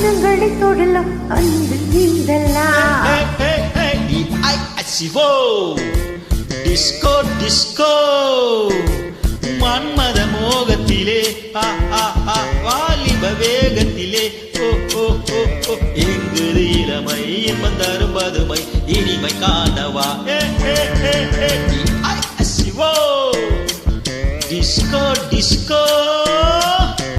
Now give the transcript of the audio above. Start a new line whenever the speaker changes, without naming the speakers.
வானங்களை தொடலாம் அன்பு நீந்தலாம்
சிவோ disco disco மன்மத மோகத்திலே வாலிப வேகத்திலே எங்குது இளமை இன்பம் தரும் பதுமை இனிமை காணவா சிவோ டிஸ்கோ டிஸ்கோ